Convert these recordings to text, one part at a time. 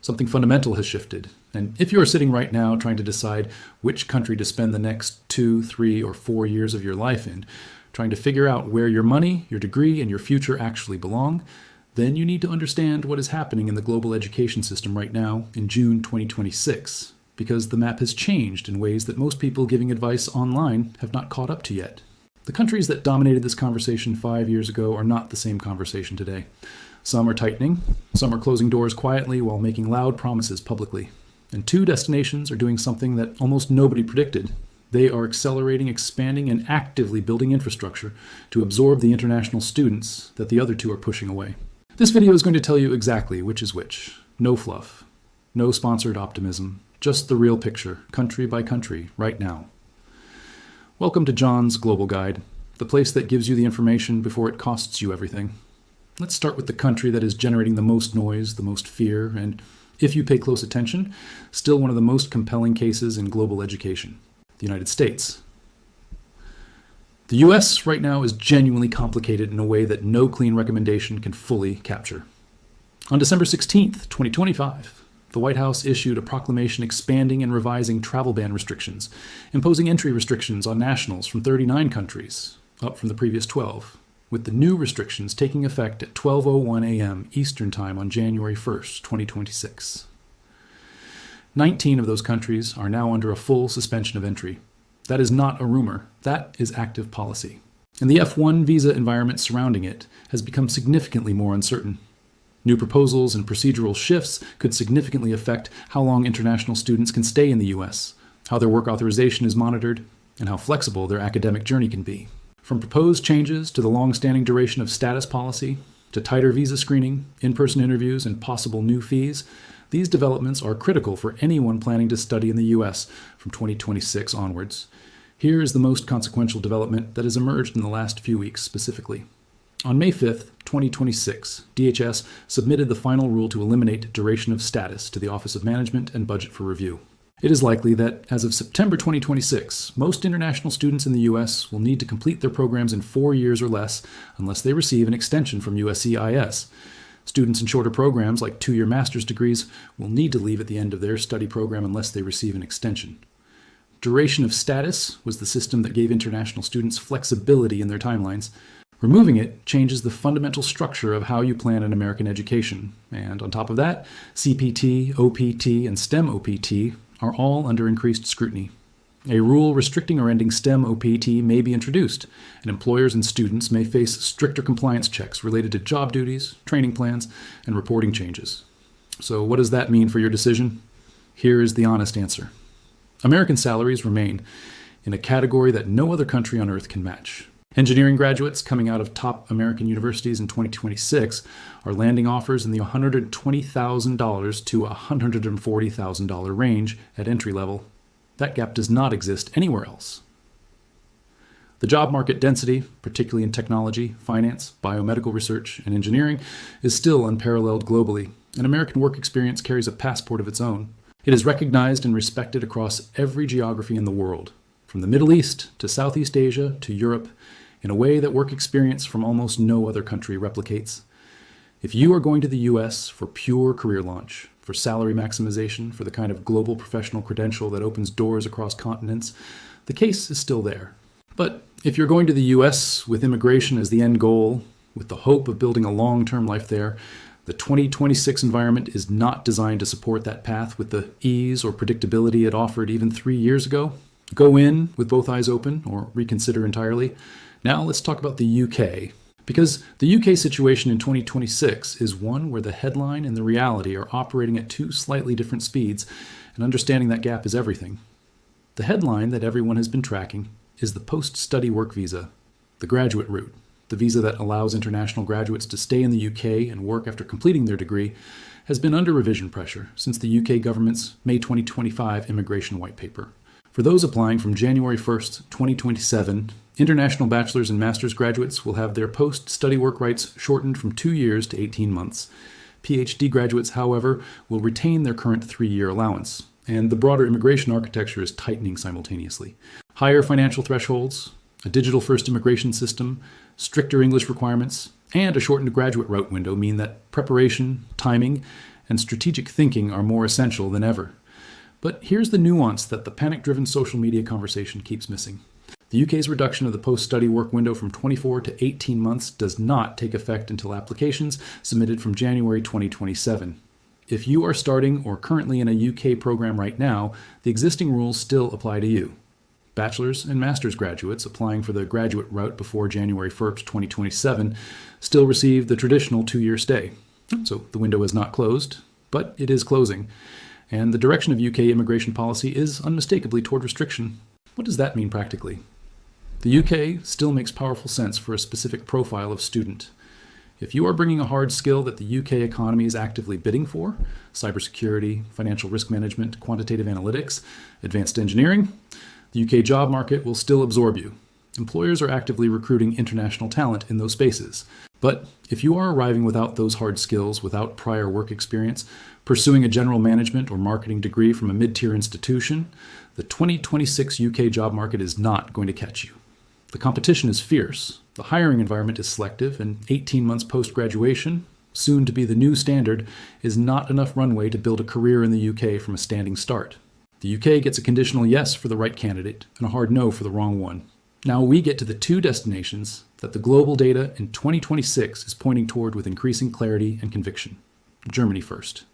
Something fundamental has shifted. And if you are sitting right now trying to decide which country to spend the next 2, 3, or 4 years of your life in, trying to figure out where your money, your degree, and your future actually belong, then you need to understand what is happening in the global education system right now in June 2026, because the map has changed in ways that most people giving advice online have not caught up to yet. The countries that dominated this conversation 5 years ago are not the same conversation today. Some are tightening, some are closing doors quietly while making loud promises publicly. And 2 destinations are doing something that almost nobody predicted. They are accelerating, expanding, and actively building infrastructure to absorb the international students that the other 2 are pushing away. This video is going to tell you exactly which is which. No fluff, no sponsored optimism, just the real picture, country by country, right now. Welcome to John's Global Guide, the place that gives you the information before it costs you everything. Let's start with the country that is generating the most noise, the most fear, and, if you pay close attention, still one of the most compelling cases in global education, the United States. The US right now is genuinely complicated in a way that no clean recommendation can fully capture. On December 16th, 2025, the White House issued a proclamation expanding and revising travel ban restrictions, imposing entry restrictions on nationals from 39 countries, up from the previous 12. With the new restrictions taking effect at 12:01 a.m. Eastern Time on January 1st, 2026. 19 of those countries are now under a full suspension of entry. That is not a rumor. That is active policy. And the F-1 visa environment surrounding it has become significantly more uncertain. New proposals and procedural shifts could significantly affect how long international students can stay in the U.S., how their work authorization is monitored, and how flexible their academic journey can be. From proposed changes to the long-standing duration of status policy, to tighter visa screening, in-person interviews, and possible new fees, these developments are critical for anyone planning to study in the U.S. from 2026 onwards. Here is the most consequential development that has emerged in the last few weeks specifically. On May 5th, 2026, DHS submitted the final rule to eliminate duration of status to the Office of Management and Budget for review. It is likely that, as of September 2026, most international students in the U.S. will need to complete their programs in 4 years or less unless they receive an extension from USCIS. Students in shorter programs, like 2-year master's degrees, will need to leave at the end of their study program unless they receive an extension. Duration of status was the system that gave international students flexibility in their timelines. Removing it changes the fundamental structure of how you plan an American education. And on top of that, CPT, OPT, and STEM OPT are all under increased scrutiny. A rule restricting or ending STEM OPT may be introduced, and employers and students may face stricter compliance checks related to job duties, training plans, and reporting changes. So what does that mean for your decision? Here is the honest answer. American salaries remain in a category that no other country on earth can match. Engineering graduates coming out of top American universities in 2026 are landing offers in the $120,000 to $140,000 range at entry level. That gap does not exist anywhere else. The job market density, particularly in technology, finance, biomedical research, and engineering, is still unparalleled globally, and American work experience carries a passport of its own. It is recognized and respected across every geography in the world, from the Middle East to Southeast Asia to Europe, in a way that work experience from almost no other country replicates. If you are going to the US for pure career launch, for salary maximization, for the kind of global professional credential that opens doors across continents, the case is still there. But if you're going to the US with immigration as the end goal, with the hope of building a long-term life there, the 2026 environment is not designed to support that path with the ease or predictability it offered even 3 years ago. Go in with both eyes open or reconsider entirely. Now let's talk about the UK. Because the UK situation in 2026 is one where the headline and the reality are operating at 2 slightly different speeds, and understanding that gap is everything. The headline that everyone has been tracking is the post-study work visa, the graduate route, the visa that allows international graduates to stay in the UK and work after completing their degree, has been under revision pressure since the UK government's May 2025 immigration white paper. For those applying from January 1st, 2027, international bachelor's and master's graduates will have their post-study work rights shortened from 2 years to 18 months. PhD graduates, however, will retain their current 3-year allowance, and the broader immigration architecture is tightening simultaneously. Higher financial thresholds, a digital-first immigration system, stricter English requirements, and a shortened graduate route window mean that preparation, timing, and strategic thinking are more essential than ever. But here's the nuance that the panic-driven social media conversation keeps missing. The UK's reduction of the post-study work window from 24 to 18 months does not take effect until applications submitted from January 2027. If you are starting or currently in a UK program right now, the existing rules still apply to you. Bachelor's and master's graduates applying for the graduate route before January 1st, 2027 still receive the traditional 2-year stay. So the window is not closed, but it is closing. And the direction of UK immigration policy is unmistakably toward restriction. What does that mean practically? The UK still makes powerful sense for a specific profile of student. If you are bringing a hard skill that the UK economy is actively bidding for, cybersecurity, financial risk management, quantitative analytics, advanced engineering, the UK job market will still absorb you. Employers are actively recruiting international talent in those spaces. But if you are arriving without those hard skills, without prior work experience, pursuing a general management or marketing degree from a mid-tier institution, the 2026 UK job market is not going to catch you. The competition is fierce, the hiring environment is selective, and 18 months post-graduation, soon to be the new standard, is not enough runway to build a career in the UK from a standing start. The UK gets a conditional yes for the right candidate and a hard no for the wrong one. Now we get to the 2 destinations that the global data in 2026 is pointing toward with increasing clarity and conviction. Germany first.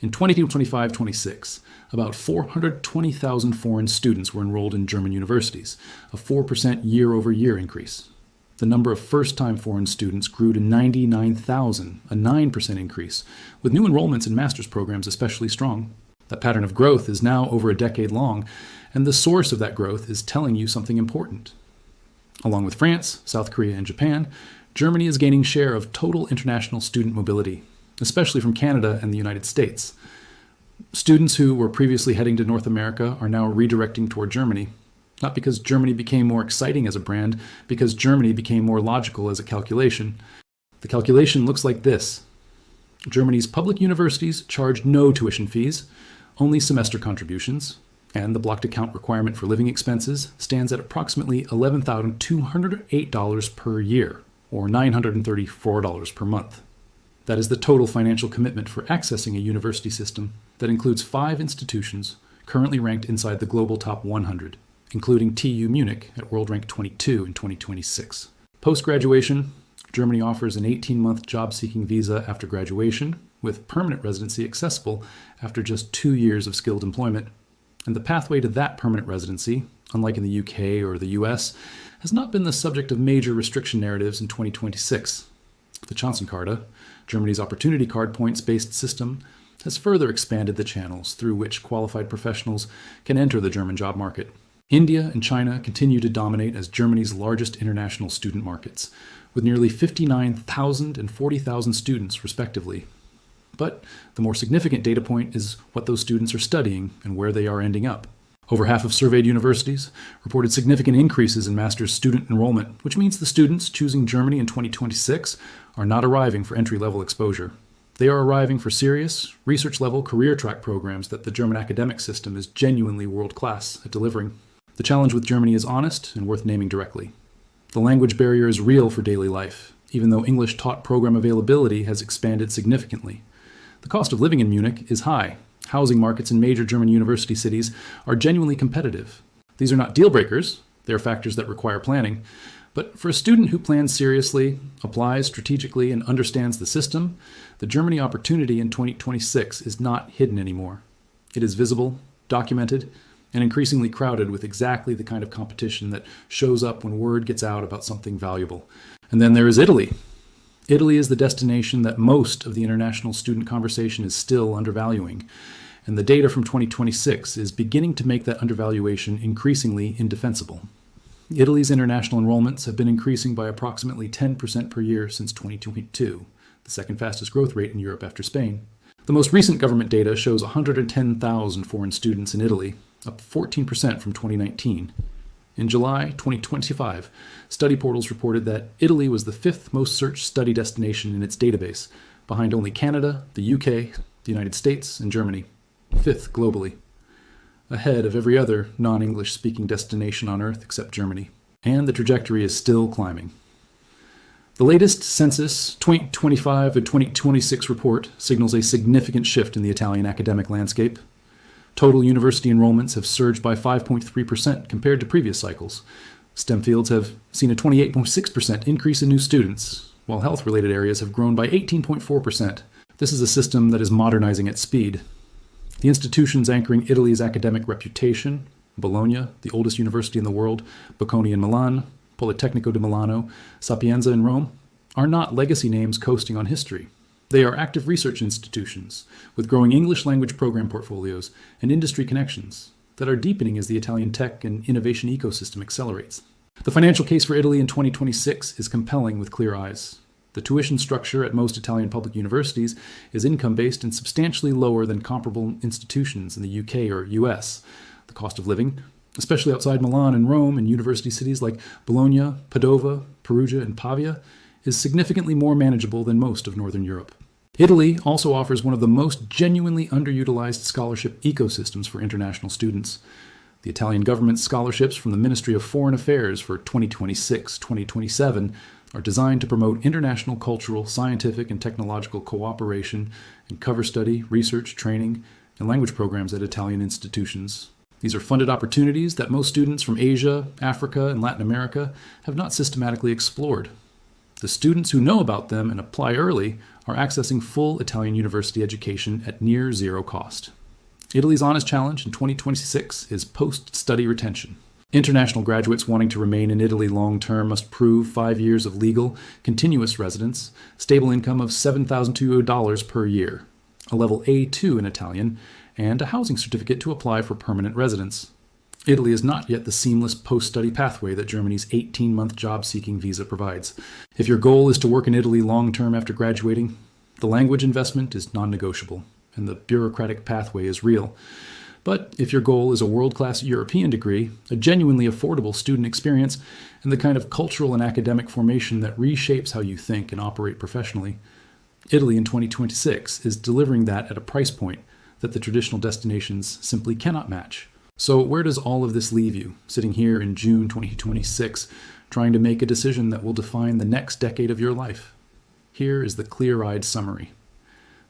In 2025-26, about 420,000 foreign students were enrolled in German universities, a 4% year-over-year increase. The number of first-time foreign students grew to 99,000, a 9% increase, with new enrollments in master's programs especially strong. That pattern of growth is now over a decade long, and the source of that growth is telling you something important. Along with France, South Korea, and Japan, Germany is gaining share of total international student mobility, especially from Canada and the United States. Students who were previously heading to North America are now redirecting toward Germany, not because Germany became more exciting as a brand, because Germany became more logical as a calculation. The calculation looks like this. Germany's public universities charge no tuition fees, only semester contributions, and the blocked account requirement for living expenses stands at approximately $11,208 per year, or $934 per month. That is the total financial commitment for accessing a university system that includes 5 institutions currently ranked inside the global top 100, including TU Munich at World Rank 22 in 2026. Post-graduation, Germany offers an 18-month job-seeking visa after graduation, with permanent residency accessible after just 2 years of skilled employment. And the pathway to that permanent residency, unlike in the UK or the US, has not been the subject of major restriction narratives in 2026. The Chancenkarte, Germany's opportunity card points-based system, has further expanded the channels through which qualified professionals can enter the German job market. India and China continue to dominate as Germany's largest international student markets, with nearly 59,000 and 40,000 students, respectively. But the more significant data point is what those students are studying and where they are ending up. Over half of surveyed universities reported significant increases in master's student enrollment, which means the students choosing Germany in 2026 are not arriving for entry-level exposure. They are arriving for serious, research-level career track programs that the German academic system is genuinely world-class at delivering. The challenge with Germany is honest and worth naming directly. The language barrier is real for daily life, even though English-taught program availability has expanded significantly. The cost of living in Munich is high. Housing markets in major German university cities are genuinely competitive. These are not deal breakers, they are factors that require planning. But for a student who plans seriously, applies strategically, and understands the system, the Germany opportunity in 2026 is not hidden anymore. It is visible, documented, and increasingly crowded with exactly the kind of competition that shows up when word gets out about something valuable. And then there is Italy. Italy is the destination that most of the international student conversation is still undervaluing, and the data from 2026 is beginning to make that undervaluation increasingly indefensible. Italy's international enrollments have been increasing by approximately 10% per year since 2022, the second fastest growth rate in Europe after Spain. The most recent government data shows 110,000 foreign students in Italy, up 14% from 2019. In July 2025, study portals reported that Italy was the 5th most searched study destination in its database, behind only Canada, the UK, the United States, and Germany, 5th globally, ahead of every other non-English speaking destination on Earth except Germany. And the trajectory is still climbing. The latest census 2025 and 2026 report signals a significant shift in the Italian academic landscape. Total university enrollments have surged by 5.3% compared to previous cycles. STEM fields have seen a 28.6% increase in new students, while health-related areas have grown by 18.4%. This is a system that is modernizing at speed. The institutions anchoring Italy's academic reputation, Bologna, the oldest university in the world, Bocconi in Milan, Politecnico di Milano, Sapienza in Rome, are not legacy names coasting on history. They are active research institutions with growing English language program portfolios and industry connections that are deepening as the Italian tech and innovation ecosystem accelerates. The financial case for Italy in 2026 is compelling with clear eyes. The tuition structure at most Italian public universities is income-based and substantially lower than comparable institutions in the UK or US. The cost of living, especially outside Milan and Rome and university cities like Bologna, Padova, Perugia, and Pavia, is significantly more manageable than most of Northern Europe. Italy also offers one of the most genuinely underutilized scholarship ecosystems for international students. The Italian government's scholarships from the Ministry of Foreign Affairs for 2026-2027 are designed to promote international cultural, scientific, and technological cooperation and cover study, research, training, and language programs at Italian institutions. These are funded opportunities that most students from Asia, Africa, and Latin America have not systematically explored. The students who know about them and apply early are accessing full Italian university education at near zero cost. Italy's honest challenge in 2026 is post-study retention. International graduates wanting to remain in Italy long-term must prove 5 years of legal, continuous residence, stable income of $7,200 per year, a level A2 in Italian, and a housing certificate to apply for permanent residence. Italy is not yet the seamless post-study pathway that Germany's 18-month job-seeking visa provides. If your goal is to work in Italy long-term after graduating, the language investment is non-negotiable, and the bureaucratic pathway is real. But if your goal is a world-class European degree, a genuinely affordable student experience, and the kind of cultural and academic formation that reshapes how you think and operate professionally, Italy in 2026 is delivering that at a price point that the traditional destinations simply cannot match. So where does all of this leave you, sitting here in June 2026, trying to make a decision that will define the next decade of your life? Here is the clear-eyed summary.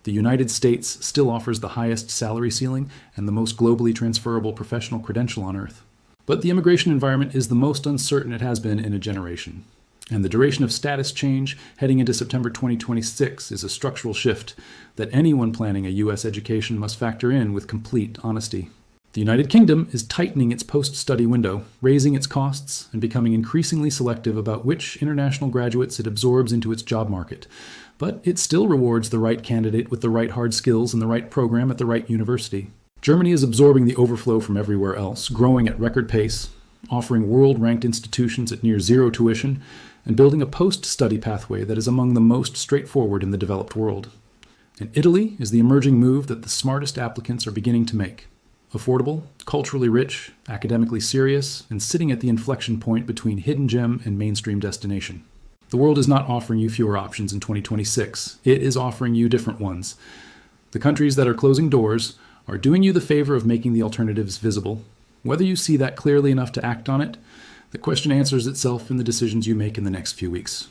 The United States still offers the highest salary ceiling and the most globally transferable professional credential on earth. But the immigration environment is the most uncertain it has been in a generation. And the duration of status change heading into September 2026 is a structural shift that anyone planning a U.S. education must factor in with complete honesty. The United Kingdom is tightening its post-study window, raising its costs, and becoming increasingly selective about which international graduates it absorbs into its job market. But it still rewards the right candidate with the right hard skills and the right program at the right university. Germany is absorbing the overflow from everywhere else, growing at record pace, offering world-ranked institutions at near zero tuition, and building a post-study pathway that is among the most straightforward in the developed world. And Italy is the emerging move that the smartest applicants are beginning to make. Affordable, culturally rich, academically serious, and sitting at the inflection point between hidden gem and mainstream destination. The world is not offering you fewer options in 2026. It is offering you different ones. The countries that are closing doors are doing you the favor of making the alternatives visible. Whether you see that clearly enough to act on it, the question answers itself in the decisions you make in the next few weeks.